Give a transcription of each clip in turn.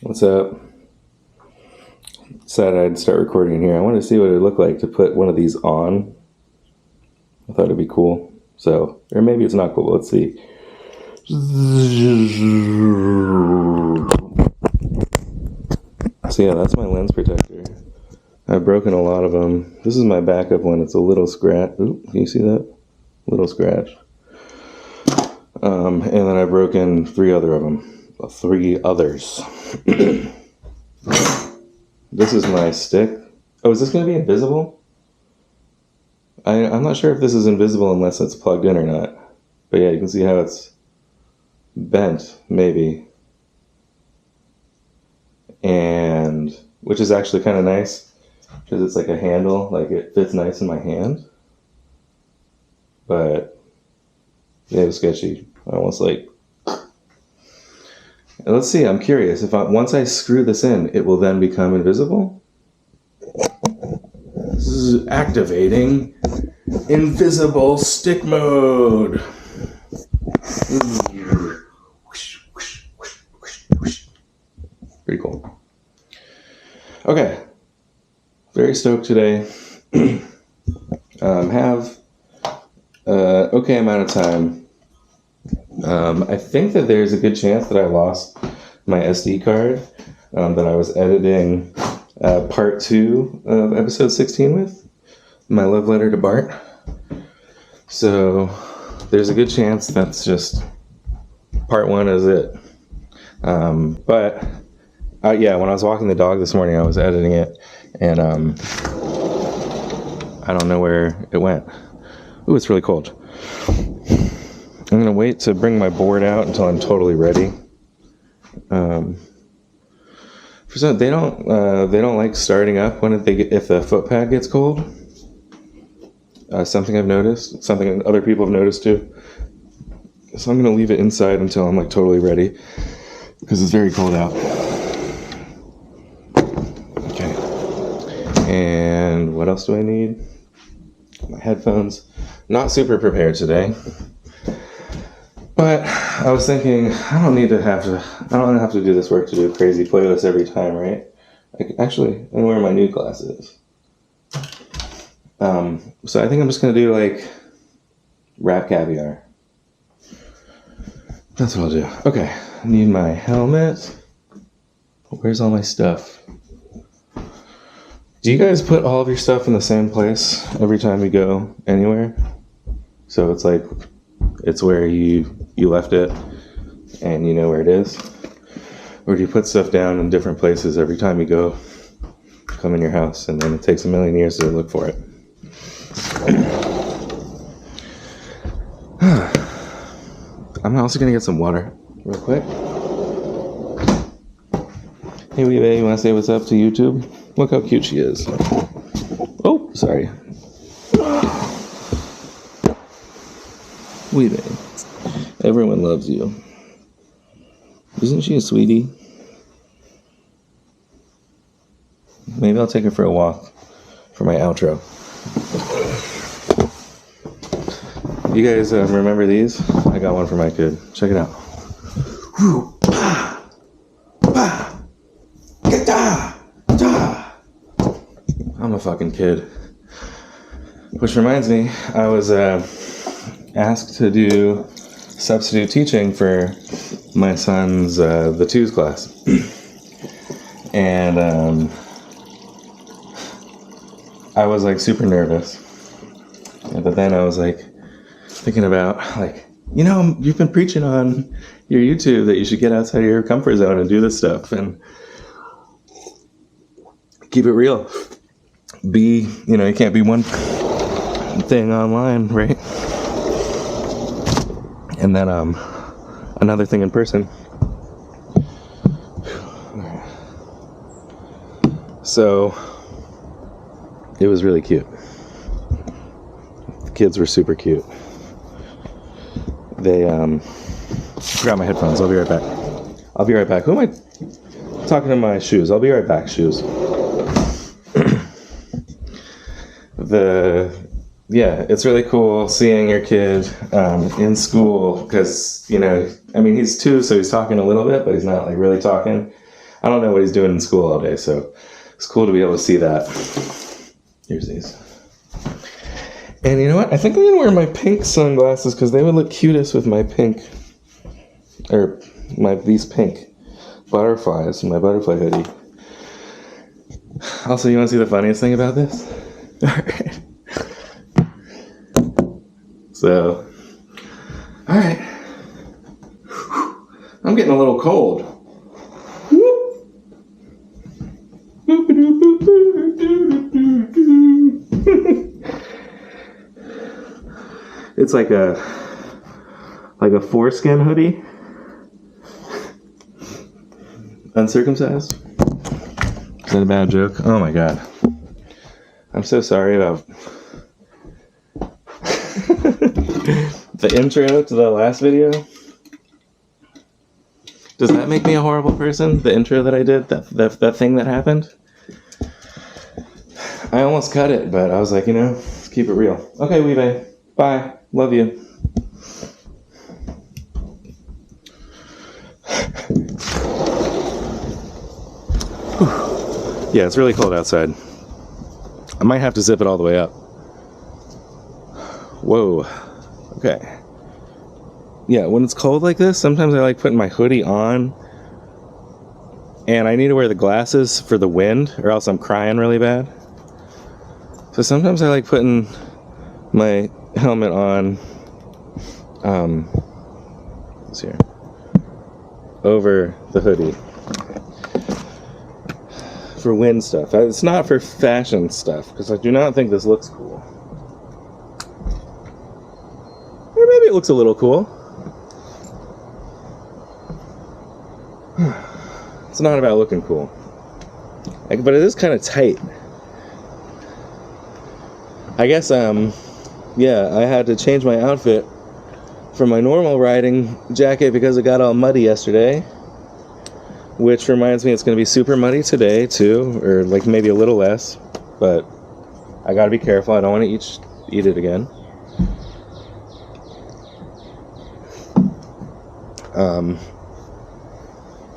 What's up? Said I'd start recording here. I wanted to see what it would look like to put one of these on. I thought it'd be cool. So, or maybe it's not cool. Let's see. So yeah, that's my lens protector. I've broken a lot of them. This is my backup one. It's a little scratch. Ooh, can you see that? Little scratch. And then I've broken 3 other of them. 3 others. This is my stick. Oh, is this going to be invisible? I'm not sure if this is invisible unless it's plugged in or not. But yeah, you can see how it's bent, maybe. And, which is actually kind of nice, because it's like a handle, like it fits nice in my hand. But, yeah, it was sketchy. Almost like... Let's see, I'm curious. Once I screw this in, it will then become invisible? This is activating invisible stick mode. Pretty cool. Okay. Very stoked today. Have okay amount of time. I think that there's a good chance that I lost my SD card that I was editing part 2 of episode 16 with, my love letter to Bart. So there's a good chance that's just part 1 is it. But yeah, when I was walking the dog this morning, I was editing it, and I don't know where it went. Ooh, it's really cold. I'm gonna wait to bring my board out until I'm totally ready. For some, they don't like starting up when if the foot pad gets cold. Something I've noticed, something other people have noticed too. So I'm gonna leave it inside until I'm like totally ready, because it's very cold out. Okay. And what else do I need? My headphones. Not super prepared today. But I was thinking, I don't have to do this work to do a crazy playlist every time, right? I can wear my new glasses. So I think I'm just going to do like rap caviar. That's what I'll do. Okay, I need my helmet. Where's all my stuff? Do you guys put all of your stuff in the same place every time you go anywhere? So it's like, it's where you left it and you know where it is? Or do you put stuff down in different places every time you come in your house, and then it takes a million years to look for it? I'm also gonna get some water real quick. Hey Weebay, you wanna say what's up to YouTube? Look how cute she is. Oh, sorry. Weebay. Everyone loves you. Isn't she a sweetie? Maybe I'll take her for a walk for my outro. You guys remember these? I got one for my kid. Check it out. I'm a fucking kid. Which reminds me, I was asked to do substitute teaching for my son's the twos class. And I was like super nervous. But then I was like thinking about like, you know, you've been preaching on your YouTube that you should get outside of your comfort zone and do this stuff and keep it real. You can't be one thing online, right? And then another thing in person. So it was really cute. The kids were super cute. They forgot my headphones. I'll be right back. Who am I talking to? My shoes. I'll be right back. Shoes. It's really cool seeing your kid in school, because, he's 2, so he's talking a little bit, but he's not like really talking. I don't know what he's doing in school all day, so it's cool to be able to see that. Here's these. And you know what? I think I'm going to wear my pink sunglasses because they would look cutest with my pink, or these pink butterflies, my butterfly hoodie. Also, you want to see the funniest thing about this? Alright. So, alright. I'm getting a little cold. It's like a foreskin hoodie. Uncircumcised. Is that a bad joke? Oh my god. I'm so sorry about the intro to the last video. Does that make me a horrible person? The intro that I did? That thing that happened? I almost cut it, but I was like, let's keep it real. Okay, Weebay. Bye. Love you. Yeah, it's really cold outside. I might have to zip it all the way up. Whoa. Okay. Yeah, when it's cold like this, sometimes I like putting my hoodie on. And I need to wear the glasses for the wind, or else I'm crying really bad. So sometimes I like putting my helmet on, let's see here, over the hoodie. For wind stuff. It's not for fashion stuff, because I do not think this looks cool. Or maybe it looks a little cool. It's not about looking cool. But it is kind of tight. I guess, yeah, I had to change my outfit from my normal riding jacket because it got all muddy yesterday. Which reminds me it's going to be super muddy today, too. Or, like, maybe a little less. But I got to be careful. I don't want to eat it again.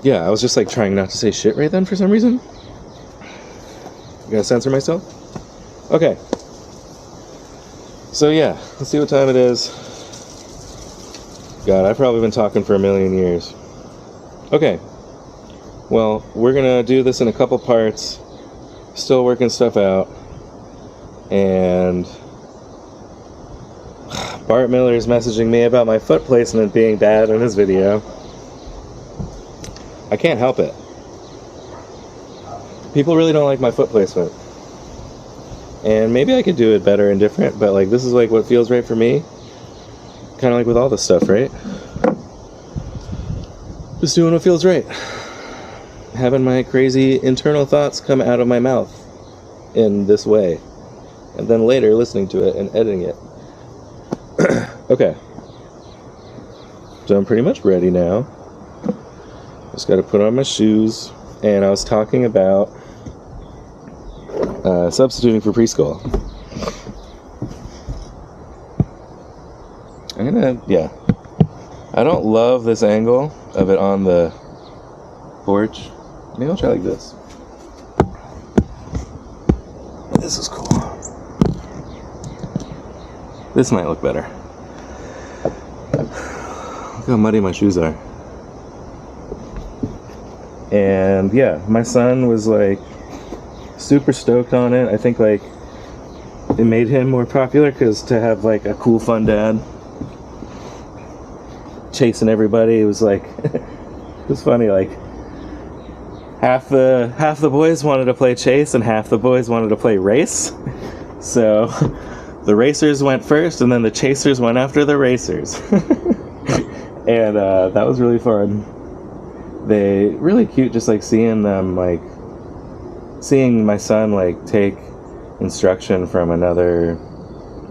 Yeah, I was just, like, trying not to say shit right then for some reason. I gotta censor myself. Okay. So, yeah. Let's see what time it is. God, I've probably been talking for a million years. Okay. Well, we're gonna do this in a couple parts. Still working stuff out. And Bart Miller is messaging me about my foot placement being bad in his video. I can't help it. People really don't like my foot placement. And maybe I could do it better and different, but like this is like what feels right for me. Kind of like with all this stuff, right? Just doing what feels right. Having my crazy internal thoughts come out of my mouth in this way. And then later listening to it and editing it. Okay. So I'm pretty much ready now. Just got to put on my shoes. And I was talking about substituting for preschool. Yeah. I don't love this angle of it on the porch. Maybe I'll try like this. This is cool. This might look better. Look how muddy my shoes are. And yeah, my son was like super stoked on it. I think like it made him more popular because to have like a cool, fun dad chasing everybody, it was like it was funny. Like half the boys wanted to play chase and half the boys wanted to play race. So the racers went first and then the chasers went after the racers. And that was really fun. They really cute, just like seeing them, like seeing my son like take instruction from another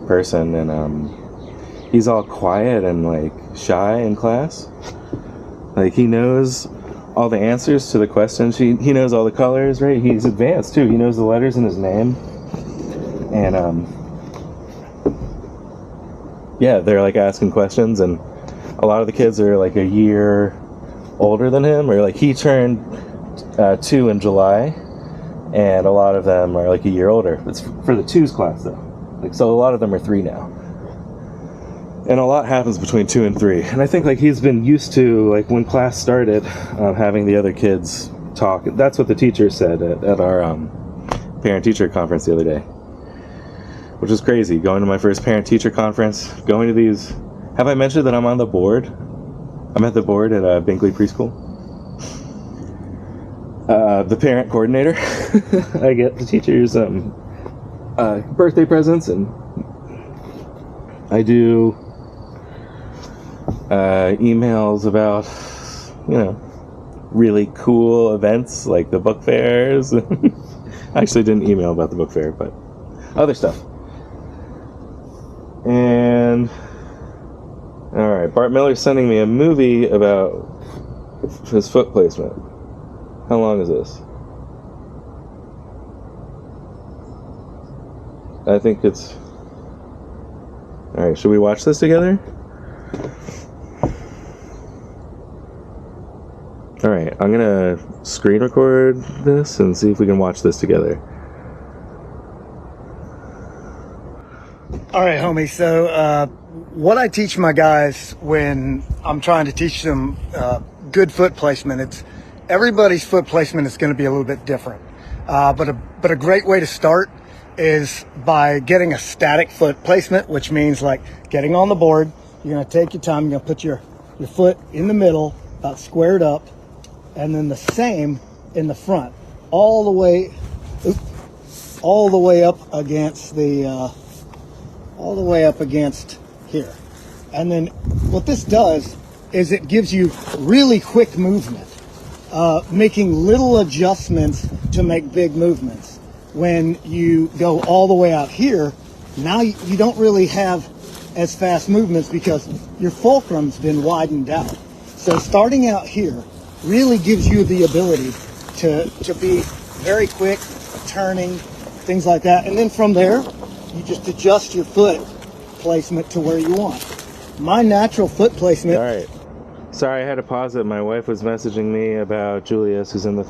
person, and he's all quiet and like shy in class. Like he knows all the answers to the questions. He knows all the colors, right? He's advanced too. He knows the letters in his name. And yeah, they're like asking questions, and a lot of the kids are like a year older than him, or like he turned 2 in July, and a lot of them are like a year older. It's for the 2s class though. Like, so a lot of them are 3 now. And a lot happens between 2 and 3. And I think like he's been used to, like when class started, having the other kids talk. That's what the teacher said at our parent-teacher conference the other day. Which is crazy, going to my first parent-teacher conference, going to these... Have I mentioned that I'm on the board? I'm at the board at Binkley Preschool. The parent coordinator. I get the teachers birthday presents, and I do emails about, you know, really cool events like the book fairs. I actually didn't email about the book fair, but other stuff. And alright, Bart Miller's sending me a movie about his foot placement. How long is this? I think it's... Alright, should we watch this together? Alright, I'm gonna screen record this and see if we can watch this together. All right, homie. So what I teach my guys when I'm trying to teach them good foot placement, it's everybody's foot placement is going to be a little bit different. But a great way to start is by getting a static foot placement, which means like getting on the board. You're going to take your time. You're going to put your foot in the middle, about squared up, and then the same in the front, all the way up against the. All the way up against here. And then what this does is it gives you really quick movement, making little adjustments to make big movements. When you go all the way out here, now you don't really have as fast movements because your fulcrum's been widened out. So starting out here really gives you the ability to be very quick, turning, things like that. And then from there, you just adjust your foot placement to where you want. My natural foot placement... All right. Sorry, I had to pause it. My wife was messaging me about Julius, who's in the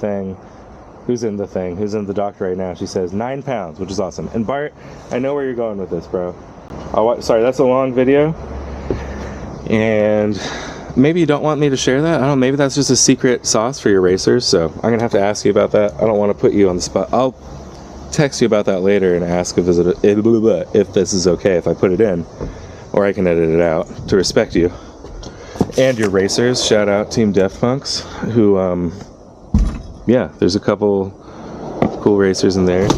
doctor right now. She says 9 pounds, which is awesome. And Bart, I know where you're going with this, bro. Sorry, that's a long video. And maybe you don't want me to share that. I don't know, maybe that's just a secret sauce for your racers. So I'm going to have to ask you about that. I don't want to put you on the spot. I'll text you about that later and ask if this is okay if I put it in, or I can edit it out to respect you and your racers. Shout out Team Deaf Punks, who yeah, there's a couple cool racers in there.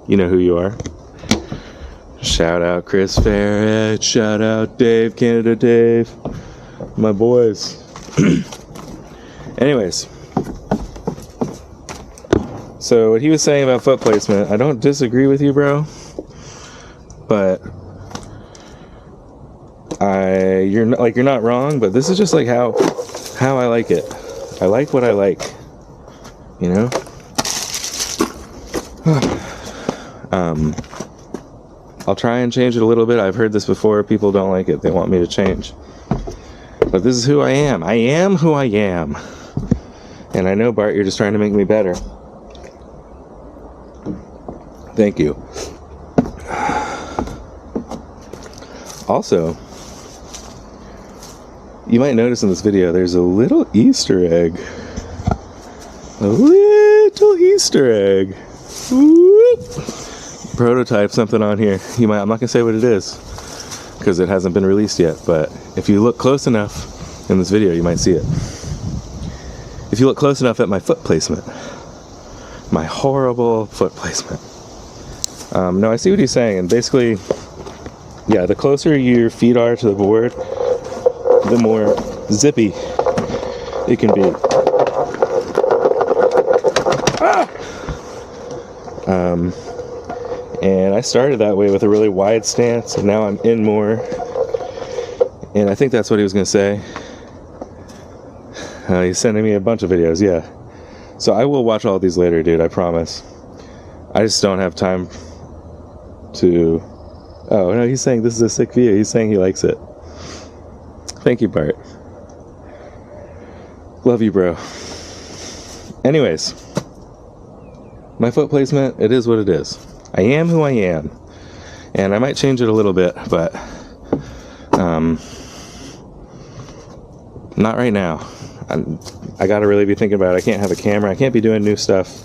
You know who you are. Shout out Chris Ferret, shout out Dave, Canada Dave, my boys. Anyways, so what he was saying about foot placement, I don't disagree with you, bro. But you're not wrong. But this is just like how I like it. I like what I like, you know. I'll try and change it a little bit. I've heard this before. People don't like it. They want me to change. But this is who I am. I am who I am. And I know, Bart, you're just trying to make me better. Thank you. Also, you might notice in this video there's a little Easter egg. A little Easter egg. Whoop. Prototype something on here. I'm not gonna say what it is because it hasn't been released yet, but if you look close enough in this video, you might see it. If you look close enough at my foot placement, my horrible foot placement. No, I see what he's saying, and basically, yeah, the closer your feet are to the board, the more zippy it can be. And I started that way with a really wide stance, and now I'm in more. And I think that's what he was going to say. He's sending me a bunch of videos, yeah. So I will watch all of these later, dude, I promise. I just don't have time to... Oh, no, he's saying this is a sick video. He's saying he likes it. Thank you, Bart. Love you, bro. Anyways, my foot placement, it is what it is. I am who I am. And I might change it a little bit, but not right now. I gotta really be thinking about it. I can't have a camera. I can't be doing new stuff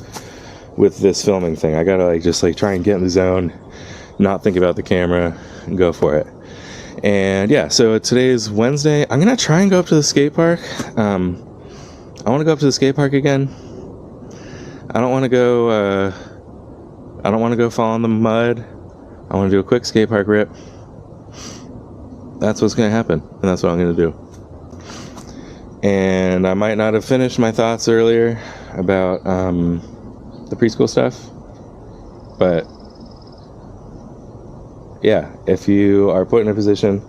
with this filming thing. I gotta just try and get in the zone, not think about the camera, and go for it. And yeah, so today's Wednesday. I'm gonna try and go up to the skate park. I want to go up to the skate park again. I don't want to go. I don't want to go fall in the mud. I want to do a quick skate park rip. That's what's gonna happen, and that's what I'm gonna do. And I might not have finished my thoughts earlier about the preschool stuff, but yeah, if you are put in a position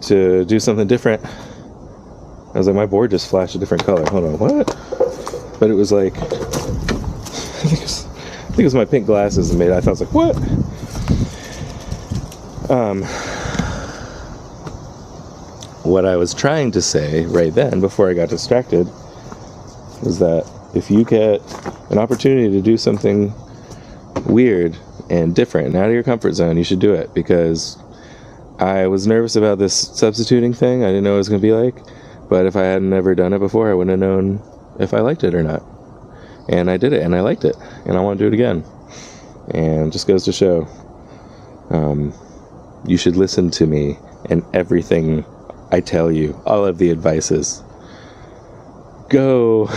to do something different, I was like, my board just flashed a different color. Hold on, what? But it was like, I think it was my pink glasses that made it. I thought, I was like, what? What I was trying to say right then, before I got distracted, was that if you get an opportunity to do something weird and different and out of your comfort zone, you should do it. Because I was nervous about this substituting thing. I didn't know what it was going to be like. But if I hadn't ever done it before, I wouldn't have known if I liked it or not. And I did it, and I liked it. And I want to do it again. And it just goes to show, you should listen to me and everything I tell you, all of the advices. Go.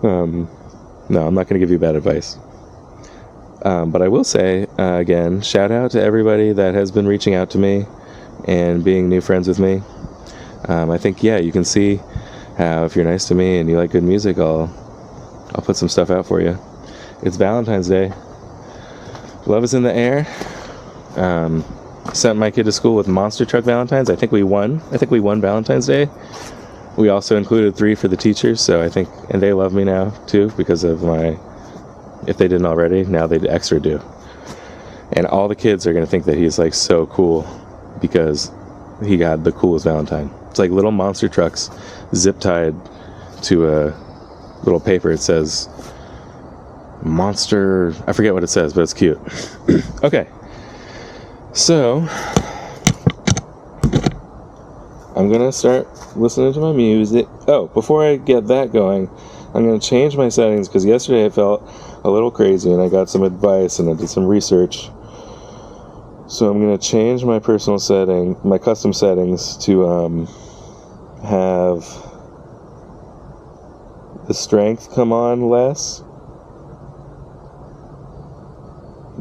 No, I'm not going to give you bad advice. But I will say, again, shout out to everybody that has been reaching out to me and being new friends with me. I think, yeah, you can see how if you're nice to me and you like good music, I'll put some stuff out for you. It's Valentine's Day. Love is in the air. Sent my kid to school with monster truck Valentines. I think we won Valentine's Day. We also included 3 for the teachers, so I think, and they love me now too because of my, if they didn't already, now they extra do. And all the kids are going to think that he's so cool because he got the coolest Valentine. It's like little monster trucks zip tied to a little paper. It says monster, I forget what it says, but it's cute. Okay. So, I'm going to start listening to my music. Oh, before I get that going, I'm going to change my settings because yesterday I felt a little crazy and I got some advice and I did some research. So I'm going to change my personal setting, my custom settings to have the strength come on less,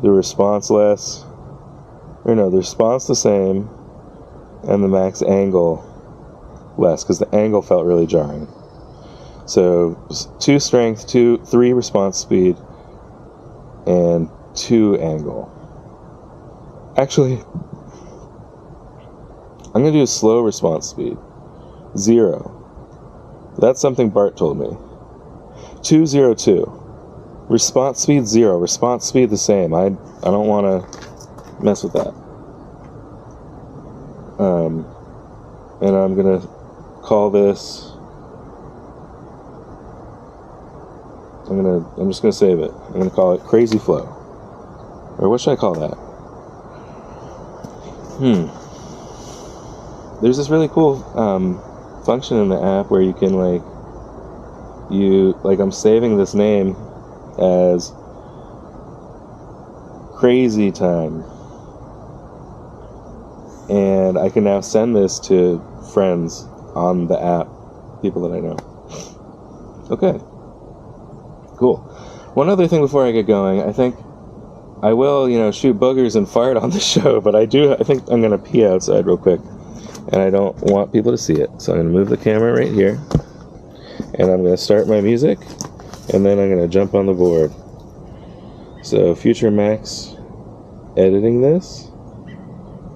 the response less, or no, the response the same, and the max angle less, because the angle felt really jarring. So 2 strength, 3 response speed, and 2 angle. Actually, I'm going to do a slow response speed. 0. That's something Bart told me. 202. Response speed 0. Response speed the same. I don't want to mess with that. And I'm going to call this, I'm just going to save it. I'm going to call it Crazy Flow. Or what should I call that? There's this really cool function in the app where you can I'm saving this name as Crazy Time, and I can now send this to friends on the app, people that I know. Okay, cool. One other thing before I get going, I think I will, shoot boogers and fart on the show, but I think I'm going to pee outside real quick, and I don't want people to see it. So I'm going to move the camera right here, and I'm going to start my music, and then I'm going to jump on the board. So future Max editing this,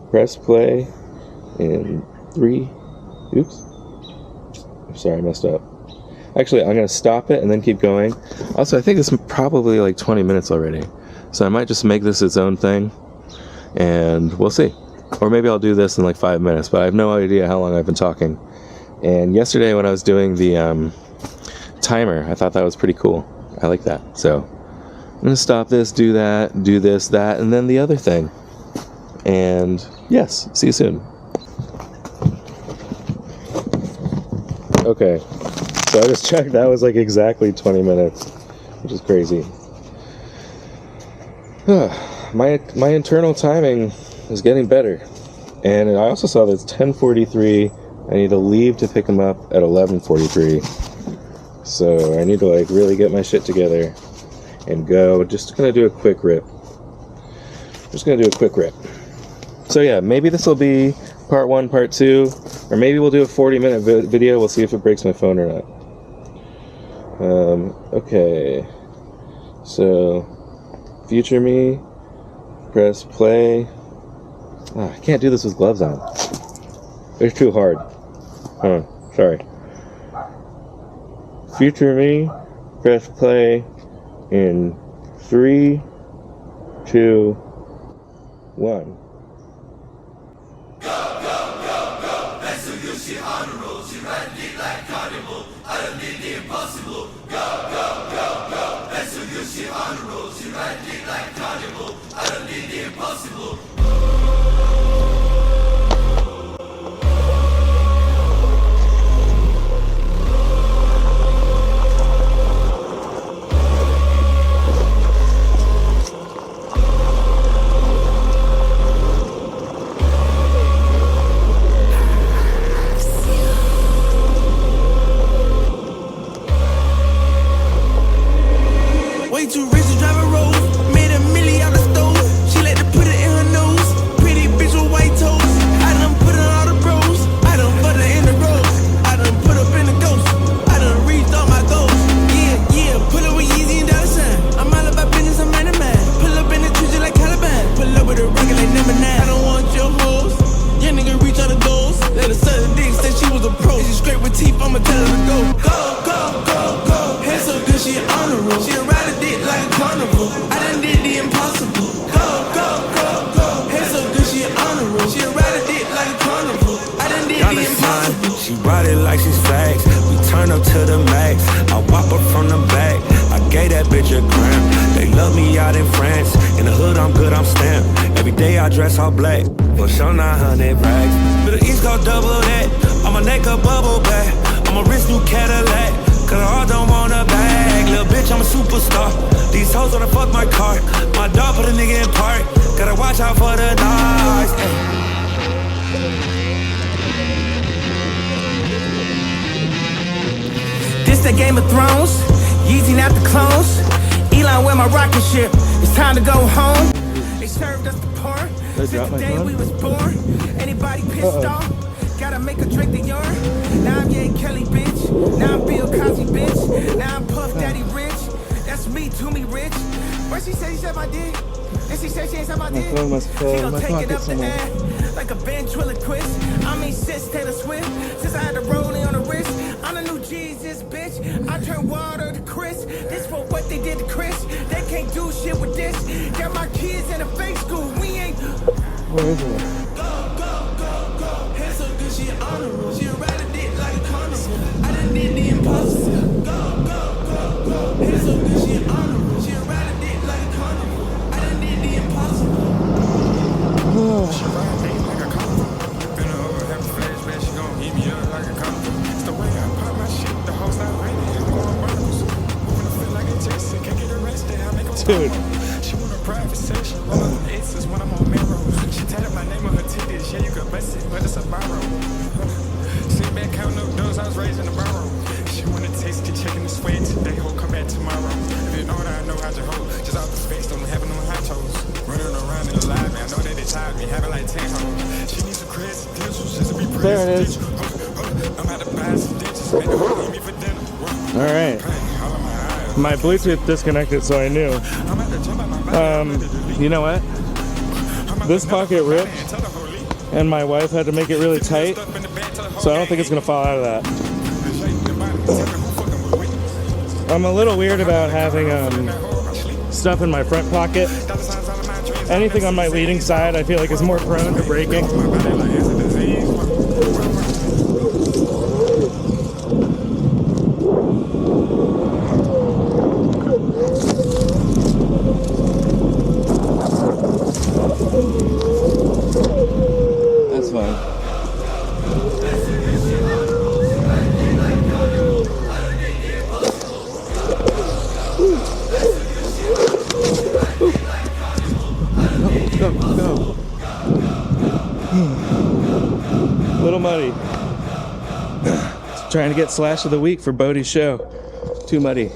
press play in 3, oops, I'm sorry, I messed up. Actually, I'm going to stop it and then keep going. Also, I think it's probably 20 minutes already. So I might just make this its own thing, and we'll see. Or maybe I'll do this in 5 minutes, but I have no idea how long I've been talking. And yesterday when I was doing the timer. I thought that was pretty cool. I like that. So I'm gonna stop this, do that, do this, that, and then the other thing. And yes, see you soon. Okay, so I just checked. That was like exactly 20 minutes, which is crazy. My internal timing is getting better. And I also saw that it's 10:43. I need to leave to pick him up at 11:43. So I need to like really get my shit together and go. Just gonna do a quick rip. So yeah, maybe this will be part 1, part 2, or maybe we'll do a 40-minute video. We'll see if it breaks my phone or not. Okay. So, future me, press play. Oh, I can't do this with gloves on. It's too hard. Sorry. Future me, press play in 3, 2, 1. Way too rich to drive a road. Made a milli out the stove. She let her put it in her nose. Pretty bitch with white toes. I done put on all the bros. I done put her in the road. I done put up in the ghost. I done reached all my goals. Yeah, pull up with Yeezy and dollar sign. I'm all about business, I'm man of man. Pull up in the treasure like Caliban. Pull up with a rocket like number 9. I don't want your hoes. Your nigga reach all the goals. Let her suck the dick, said she was a pro. She scrape with teeth, I'ma tell her to go. Go. Hair so good, she on the road. She ride a dick like a carnival. I done did the impossible. Go. Hair so good, she on the road. She ride a dick like a carnival. I done did the impossible. She ride it like she's facts. We turn up to the max. I whop her from the back. I gave that bitch a gram. They love me out in France. In the hood, I'm good, I'm stamped. Every day I dress all black. For sure 900 racks. But the East Coast double that. On my neck a bubble back. On my wrist new Cadillac. Cause I don't want a bag. Little bitch, I'm a superstar. These hoes wanna fuck my car. My dog put a nigga in park. Gotta watch out for the dogs. This the Game of Thrones. Yeezy not the clones. Elon where my rocket ship. It's time to go home. They served us the porn. Since the day we was born. Anybody pissed off? Gotta make a drink the urine. Now I'm Ye Kelly, bitch. Now I'm Bill Cosby, bitch. Now I'm Puff Daddy Rich. That's me, to me rich. But she said my dick. And she said she ain't said my dick. She gon' take it up the air like a ventriloquist. I mean, sis Taylor Swift. Since I had the rolling on the wrist. I'm the new Jesus, bitch. I turn water to Chris. This for what they did to Chris. They can't do shit with this. Got my kids in a fake school. We ain't. Where is it? Hair so good, she on the road. She ride a dick like a carnival. I done did the impossible. Go. Hair so good, she on the road. She ride a dick like a carnival. I done did the impossible. She ride me like a carnival. Been over, have a flashback, she gon' eat me up like a carnival. It's the way I pop my shit, the whole style ready, and go on burns. Moving to feel like a Jason, can't get arrested, I make them Dude. She want a private session, roll up the X's when I'm on Melrose. She tatted my name on her titties, yeah, you could bust it, but it's a borrow. Sit back, counting up doors, I was raised in the borough. She wanna taste it, checking the sweat today, ho, come back tomorrow. If you know that I know how to hold, just off the space, don't having them high toes. Running around in the live, man, I know that they tired me, having like 10 hoes. She needs some credentials just to be present. There it is. I'm out to buy some ditches, man, they won't eat me for dinner. All right. My Bluetooth disconnected, so I knew. You know what? This pocket ripped, and my wife had to make it really tight, so I don't think it's gonna fall out of that. I'm a little weird about having stuff in my front pocket. Anything on my leading side, I feel like is more prone to breaking. That's fine. Go, go. Little muddy. Trying to get slash of the week for Bodie's show. Too muddy.